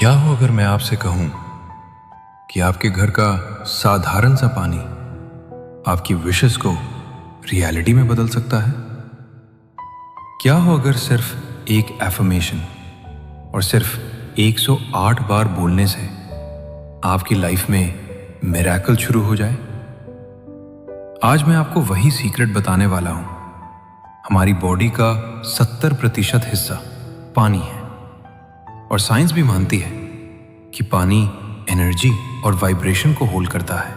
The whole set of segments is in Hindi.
क्या हो अगर मैं आपसे कहूं कि आपके घर का साधारण सा पानी आपकी विशेस को रियलिटी में बदल सकता है? क्या हो अगर सिर्फ एक एफर्मेशन और सिर्फ 108 बार बोलने से आपकी लाइफ में मिरेकल शुरू हो जाए? आज मैं आपको वही सीक्रेट बताने वाला हूं। हमारी बॉडी का 70% हिस्सा पानी है और साइंस भी मानती है कि पानी एनर्जी और वाइब्रेशन को होल्ड करता है।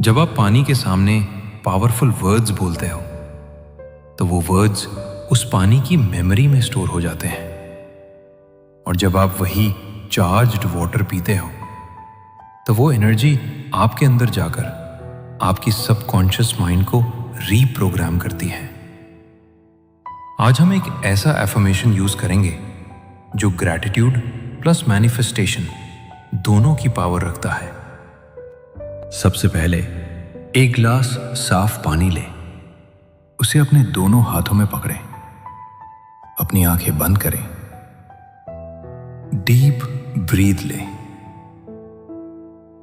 जब आप पानी के सामने पावरफुल वर्ड्स बोलते हो तो वो वर्ड्स उस पानी की मेमोरी में स्टोर हो जाते हैं, और जब आप वही चार्ज्ड वाटर पीते हो तो वो एनर्जी आपके अंदर जाकर आपकी सबकॉन्शियस माइंड को रीप्रोग्राम करती है। आज हम एक ऐसा एफर्मेशन यूज करेंगे जो ग्रैटिट्यूड प्लस मैनिफेस्टेशन दोनों की पावर रखता है। सबसे पहले एक गिलास साफ पानी लें, उसे अपने दोनों हाथों में पकड़ें, अपनी आंखें बंद करें, डीप ब्रीथ लें।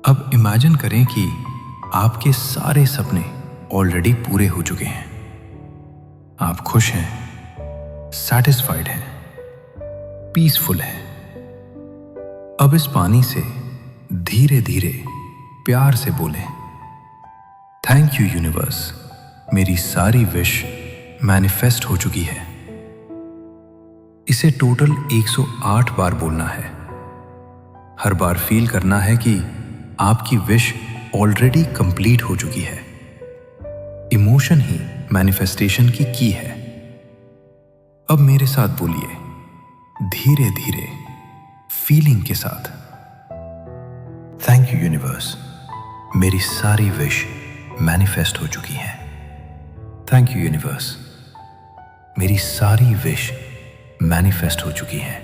अब इमेजिन करें कि आपके सारे सपने ऑलरेडी पूरे हो चुके हैं। आप खुश हैं, सैटिस्फाइड हैं, पीसफुल है। अब इस पानी से धीरे धीरे प्यार से बोलें, थैंक यू यूनिवर्स, मेरी सारी विश मैनिफेस्ट हो चुकी है। इसे टोटल 108 बार बोलना है। हर बार फील करना है कि आपकी विश ऑलरेडी कंप्लीट हो चुकी है। इमोशन ही मैनिफेस्टेशन की की है। अब मेरे साथ बोलिए, धीरे धीरे फीलिंग के साथ, थैंक यू यूनिवर्स, मेरी सारी विश मैनिफेस्ट हो चुकी है। थैंक यू यूनिवर्स, मेरी सारी विश मैनिफेस्ट हो चुकी है।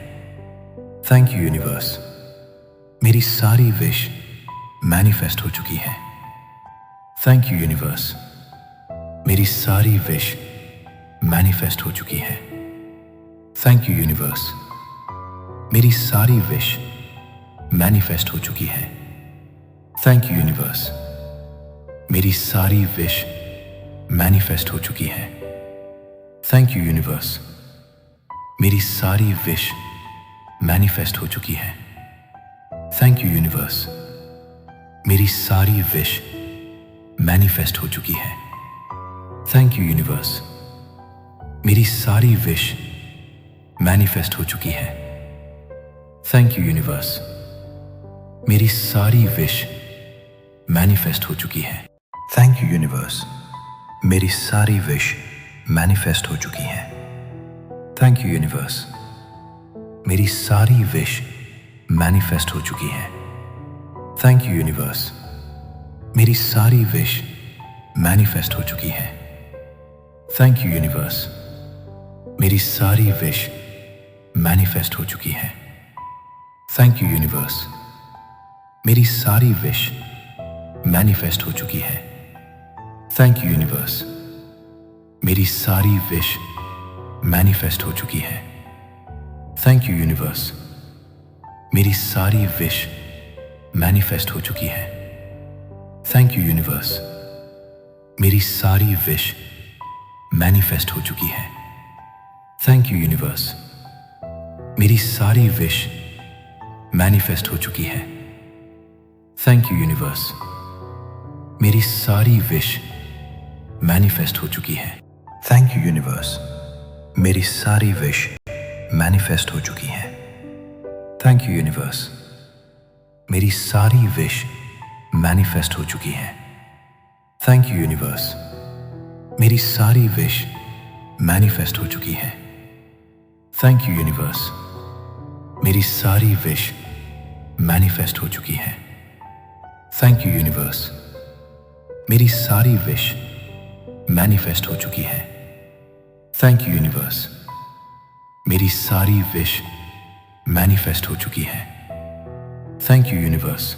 थैंक यू यूनिवर्स, मेरी सारी विश मैनिफेस्ट हो चुकी है। थैंक यू यूनिवर्स, मेरी सारी विश मैनिफेस्ट हो चुकी है। थैंक यू यूनिवर्स, मेरी सारी विश मैनिफेस्ट हो चुकी है। थैंक यू यूनिवर्स, मेरी सारी विश मैनिफेस्ट हो चुकी है। थैंक यू यूनिवर्स, मेरी सारी विश मैनिफेस्ट हो चुकी है। थैंक यू यूनिवर्स, मेरी सारी विश मैनिफेस्ट हो चुकी है। थैंक यू यूनिवर्स, मेरी सारी विश मैनिफेस्ट हो चुकी है। थैंक यू यूनिवर्स, मेरी सारी विश मैनिफेस्ट हो चुकी है। थैंक यू यूनिवर्स, मेरी सारी विश मैनिफेस्ट हो चुकी है। थैंक यू यूनिवर्स, मेरी सारी विश मैनिफेस्ट हो चुकी है। थैंक यू यूनिवर्स, मेरी सारी विश मैनिफेस्ट हो चुकी है। थैंक यू यूनिवर्स, मेरी सारी विश मैनिफेस्ट हो चुकी है। थैंक यू यूनिवर्स, मेरी सारी विश मैनिफेस्ट हो चुकी है। थैंक यू यूनिवर्स, मेरी सारी विश मैनिफेस्ट हो चुकी है। थैंक यू यूनिवर्स, मेरी सारी विश मैनिफेस्ट हो चुकी है। थैंक यू यूनिवर्स, मेरी सारी विश मैनिफेस्ट हो चुकी है। थैंक यू यूनिवर्स, मेरी सारी विश मैनिफेस्ट हो चुकी है। थैंक यू यूनिवर्स, मेरी सारी विश मैनिफेस्ट हो चुकी है। थैंक यू यूनिवर्स, मेरी सारी विश मैनिफेस्ट हो चुकी है। थैंक यू यूनिवर्स, मेरी सारी विश मैनिफेस्ट हो चुकी है। थैंक यू यूनिवर्स, मेरी सारी विश मैनिफेस्ट हो चुकी है। थैंक यू यूनिवर्स, मेरी सारी विश मैनिफेस्ट हो चुकी है। थैंक यू यूनिवर्स, मेरी सारी विश मैनिफेस्ट हो चुकी है। थैंक यू यूनिवर्स, मेरी सारी विश मैनिफेस्ट हो चुकी है। थैंक यू यूनिवर्स,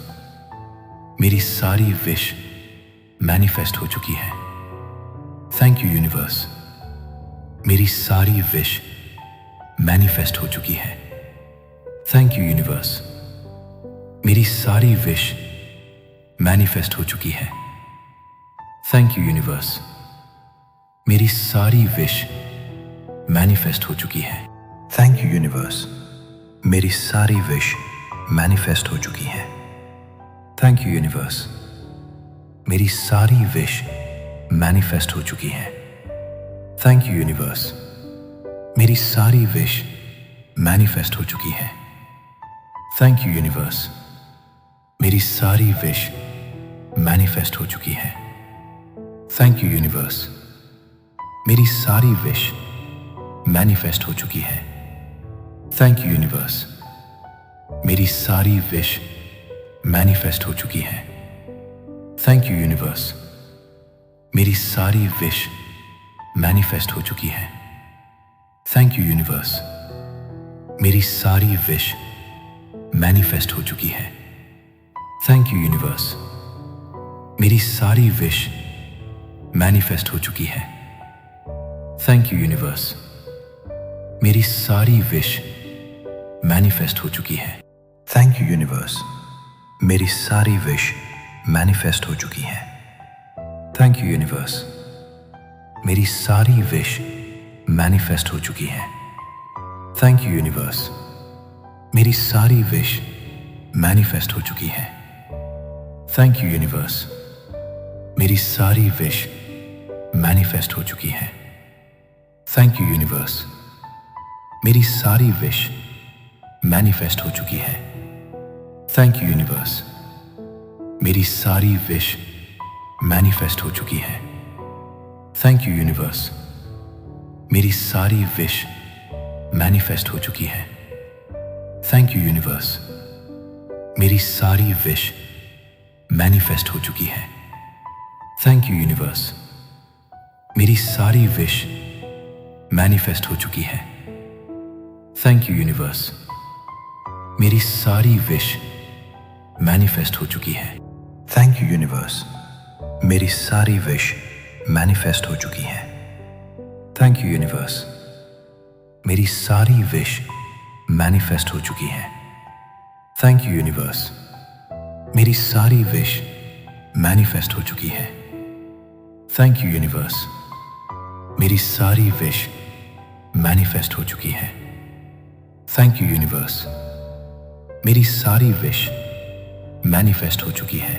मेरी सारी विश मैनिफेस्ट हो चुकी है। थैंक यू यूनिवर्स, मेरी सारी विश मैनिफेस्ट हो चुकी है। थैंक यू यूनिवर्स, मेरी सारी विश मैनिफेस्ट हो चुकी है। थैंक यू यूनिवर्स, मेरी सारी विश मैनिफेस्ट हो चुकी है। थैंक यू यूनिवर्स, मेरी सारी विश मैनिफेस्ट हो चुकी है। थैंक यू यूनिवर्स, मेरी सारी विश मैनिफेस्ट हो चुकी है। थैंक यू यूनिवर्स, मेरी सारी विश मैनिफेस्ट हो चुकी है। थैंक यू यूनिवर्स, मेरी सारी विश मैनिफेस्ट हो चुकी है। थैंक यू यूनिवर्स, मेरी सारी विश मैनिफेस्ट हो चुकी है। थैंक यू यूनिवर्स, मेरी सारी विश मैनिफेस्ट हो चुकी है। थैंक यू यूनिवर्स, मेरी सारी विश मैनिफेस्ट हो चुकी है। थैंक यू यूनिवर्स, मेरी सारी विश मैनिफेस्ट हो चुकी है। थैंक यू यूनिवर्स, मेरी सारी विश मैनिफेस्ट हो चुकी है। थैंक यू यूनिवर्स, मेरी सारी विश मैनिफेस्ट हो चुकी है। थैंक यू यूनिवर्स, मेरी सारी विश मैनिफेस्ट हो चुकी है। थैंक यू यूनिवर्स, मेरी सारी विश मैनिफेस्ट हो चुकी है। थैंक यू यूनिवर्स, मेरी सारी विश मैनिफेस्ट हो चुकी है। थैंक यू यूनिवर्स, मेरी सारी विश मैनिफेस्ट हो चुकी है। थैंक यू यूनिवर्स, मेरी सारी विश मैनिफेस्ट हो चुकी है। थैंक यू यूनिवर्स, मेरी सारी विश मैनिफेस्ट हो चुकी है। थैंक यू यूनिवर्स, मेरी सारी विश मैनिफेस्ट हो चुकी है। थैंक यू यूनिवर्स, मेरी सारी विश मैनिफेस्ट हो चुकी है। थैंक यू यूनिवर्स, मेरी सारी विश मैनिफेस्ट हो चुकी है। थैंक यू यूनिवर्स, मेरी सारी विश मैनिफेस्ट हो चुकी है। थैंक यू यूनिवर्स, मेरी सारी विश मैनिफेस्ट हो चुकी है। थैंक यू यूनिवर्स, मेरी सारी विश मैनिफेस्ट हो चुकी है। थैंक यू यूनिवर्स, मेरी सारी विश मैनिफेस्ट हो चुकी है। थैंक यू यूनिवर्स, मेरी सारी विश मैनिफेस्ट हो चुकी है। थैंक यू यूनिवर्स, मेरी सारी विश मैनिफेस्ट हो चुकी है। थैंक यू यूनिवर्स, मेरी सारी विश मैनिफेस्ट हो चुकी है।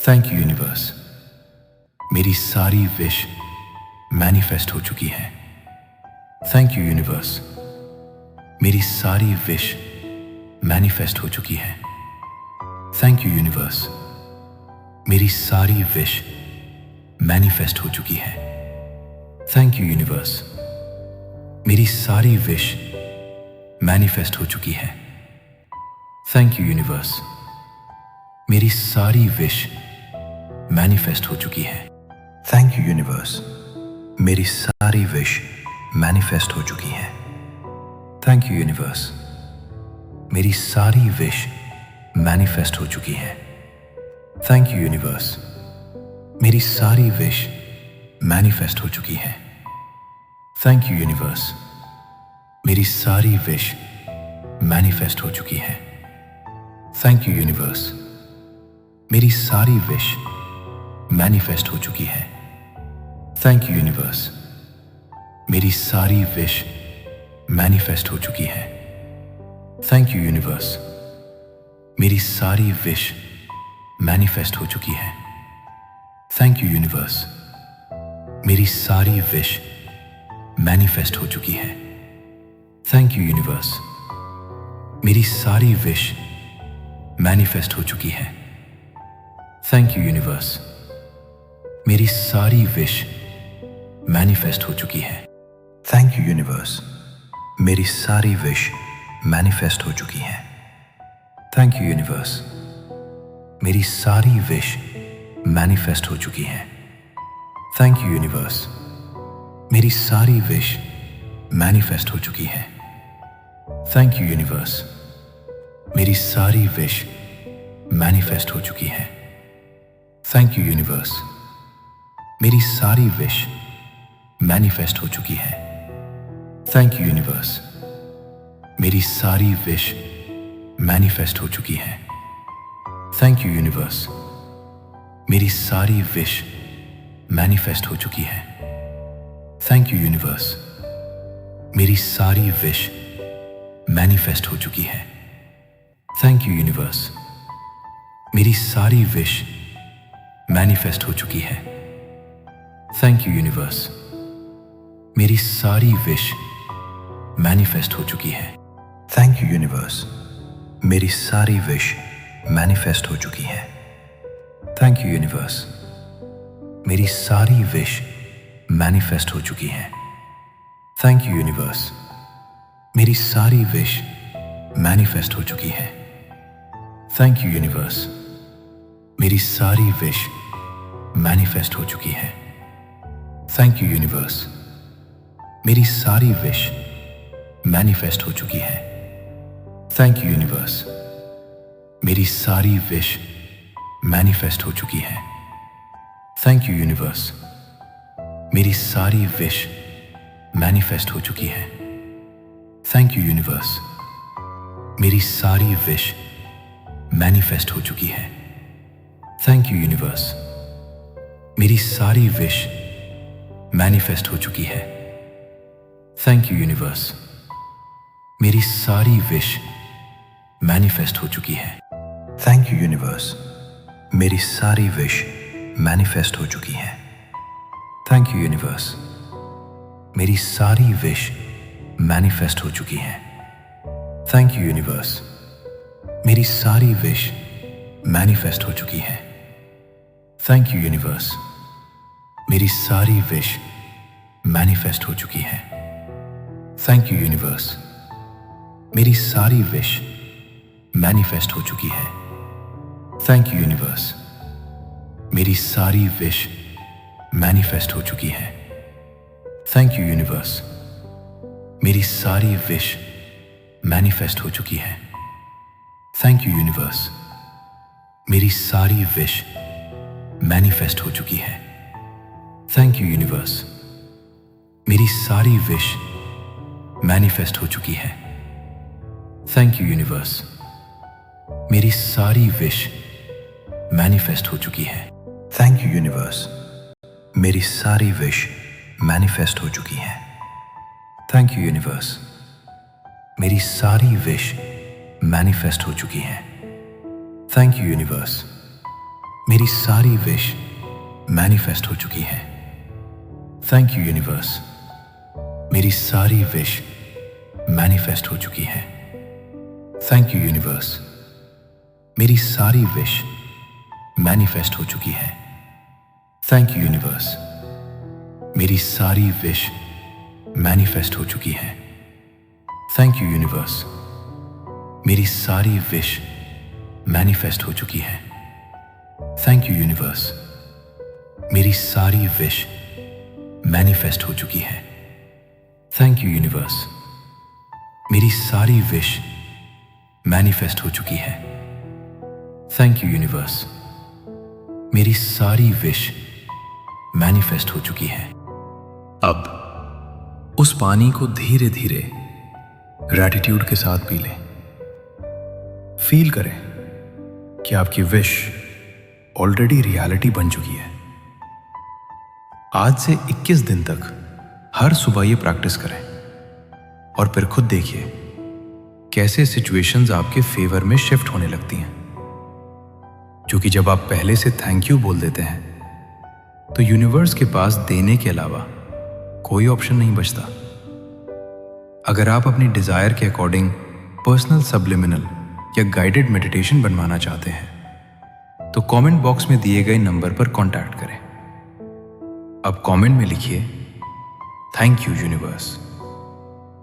थैंक यू यूनिवर्स, मेरी सारी विश मैनिफेस्ट हो चुकी है। थैंक यू यूनिवर्स, मेरी सारी विश मैनिफेस्ट हो चुकी है। थैंक यू यूनिवर्स, मेरी सारी विश मैनिफेस्ट हो चुकी है। थैंक यू यूनिवर्स, मेरी सारी विश मैनिफेस्ट हो चुकी है। थैंक यू यूनिवर्स, मेरी सारी विश मैनिफेस्ट हो चुकी है। थैंक यू यूनिवर्स, मेरी सारी विश मैनिफेस्ट हो चुकी है। थैंक यू यूनिवर्स, मेरी सारी विश मैनिफेस्ट हो चुकी है। थैंक यू यूनिवर्स, मेरी सारी विश मैनिफेस्ट हो चुकी है। थैंक यू यूनिवर्स, मेरी सारी विश मैनिफेस्ट हो चुकी है। थैंक यू यूनिवर्स, मेरी सारी विश मैनिफेस्ट हो चुकी है। थैंक यू यूनिवर्स, मेरी सारी विश मैनिफेस्ट हो चुकी है। थैंक यू यूनिवर्स, मेरी सारी विश मैनिफेस्ट हो चुकी है। थैंक यू यूनिवर्स, मेरी सारी विश मैनिफेस्ट हो चुकी है। थैंक यू यूनिवर्स, मेरी सारी विश मैनिफेस्ट हो चुकी है। थैंक यू यूनिवर्स, मेरी सारी विश मैनिफेस्ट हो चुकी है। थैंक यू यूनिवर्स, मेरी सारी विश मैनिफेस्ट हो चुकी है। थैंक यू यूनिवर्स, मेरी सारी विश मैनिफेस्ट हो चुकी है। थैंक यू यूनिवर्स, मेरी सारी विश मैनिफेस्ट हो चुकी है। थैंक यू यूनिवर्स, मेरी सारी विश मैनिफेस्ट हो चुकी है। थैंक यू यूनिवर्स, मेरी सारी विश मैनिफेस्ट हो चुकी हैं। थैंक यू यूनिवर्स, मेरी सारी विश मैनिफेस्ट हो चुकी हैं। थैंक यू यूनिवर्स, मेरी सारी विश मैनिफेस्ट हो चुकी है। थैंक यू यूनिवर्स, मेरी सारी विश मैनिफेस्ट हो चुकी है। थैंक यू यूनिवर्स, मेरी सारी विश मैनिफेस्ट हो चुकी है। थैंक यू यूनिवर्स, मेरी सारी विश मैनिफेस्ट हो चुकी है। थैंक यू यूनिवर्स, मेरी सारी विश मैनिफेस्ट हो चुकी है। थैंक यू यूनिवर्स, मेरी सारी विश मैनिफेस्ट हो चुकी है। थैंक यू यूनिवर्स, मेरी सारी विश मैनिफेस्ट हो चुकी है। थैंक यू यूनिवर्स, मेरी सारी विश मैनिफेस्ट हो चुकी है। थैंक यू यूनिवर्स, मेरी सारी विश मैनिफेस्ट हो चुकी है। थैंक यू यूनिवर्स, मेरी सारी विश मैनिफेस्ट हो चुकी है। थैंक यू यूनिवर्स, मेरी सारी विश मैनिफेस्ट हो चुकी है। थैंक यू यूनिवर्स, मेरी सारी विश मैनिफेस्ट हो चुकी है। थैंक यू यूनिवर्स, मेरी सारी विश मैनिफेस्ट हो चुकी है। थैंक यू यूनिवर्स, मेरी सारी विश मैनिफेस्ट हो चुकी है। थैंक यू यूनिवर्स, मेरी सारी विश मैनिफेस्ट हो चुकी है। थैंक यू यूनिवर्स, मेरी सारी विश मैनिफेस्ट हो चुकी है। थैंक यू यूनिवर्स, मेरी सारी विश मैनिफेस्ट हो चुकी है। थैंक यू यूनिवर्स, मेरी सारी विश मैनिफेस्ट हो चुकी है। थैंक यू यूनिवर्स, मेरी सारी विश मैनिफेस्ट हो चुकी है। थैंक यू यूनिवर्स, मेरी सारी विश मैनिफेस्ट हो चुकी है। थैंक यू यूनिवर्स, मेरी सारी विश मैनिफेस्ट हो चुकी है। थैंक यू यूनिवर्स, मेरी सारी विश मैनिफेस्ट हो चुकी है। थैंक यू यूनिवर्स, मेरी सारी विश मैनिफेस्ट हो चुकी है। थैंक यू यूनिवर्स, मेरी सारी विश मैनिफेस्ट हो चुकी है। थैंक यू यूनिवर्स, मेरी सारी विश मैनिफेस्ट हो चुकी है। थैंक यू यूनिवर्स, मेरी सारी विश मैनिफेस्ट हो चुकी है। थैंक यू यूनिवर्स, मेरी सारी विश मैनिफेस्ट हो चुकी है। थैंक यू यूनिवर्स, मेरी सारी विश मैनिफेस्ट हो चुकी है। थैंक यू यूनिवर्स, मेरी सारी विश मैनिफेस्ट हो चुकी है। थैंक यू यूनिवर्स, मेरी सारी विश मैनिफेस्ट हो चुकी है। थैंक यू यूनिवर्स, मेरी सारी विश मैनिफेस्ट हो चुकी है। थैंक यू यूनिवर्स, मेरी सारी विश मैनिफेस्ट हो चुकी है। थैंक यू यूनिवर्स, मेरी सारी विश मैनिफेस्ट हो चुकी है। अब उस पानी को धीरे धीरे ग्रैटिट्यूड के साथ पी लें। फील करें कि आपकी विश ऑलरेडी रियलिटी बन चुकी है। आज से 21 दिन तक हर सुबह ये प्रैक्टिस करें और फिर खुद देखिए कैसे सिचुएशंस आपके फेवर में शिफ्ट होने लगती हैं। क्योंकि जब आप पहले से थैंक यू बोल देते हैं तो यूनिवर्स के पास देने के अलावा कोई ऑप्शन नहीं बचता। अगर आप अपनी डिजायर के अकॉर्डिंग पर्सनल सब्लिमिनल या गाइडेड मेडिटेशन बनवाना चाहते हैं तो कमेंट बॉक्स में दिए गए नंबर पर कांटेक्ट करें। अब कमेंट में लिखिए थैंक यू यूनिवर्स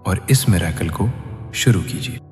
और इस मिरेकल को शुरू कीजिए।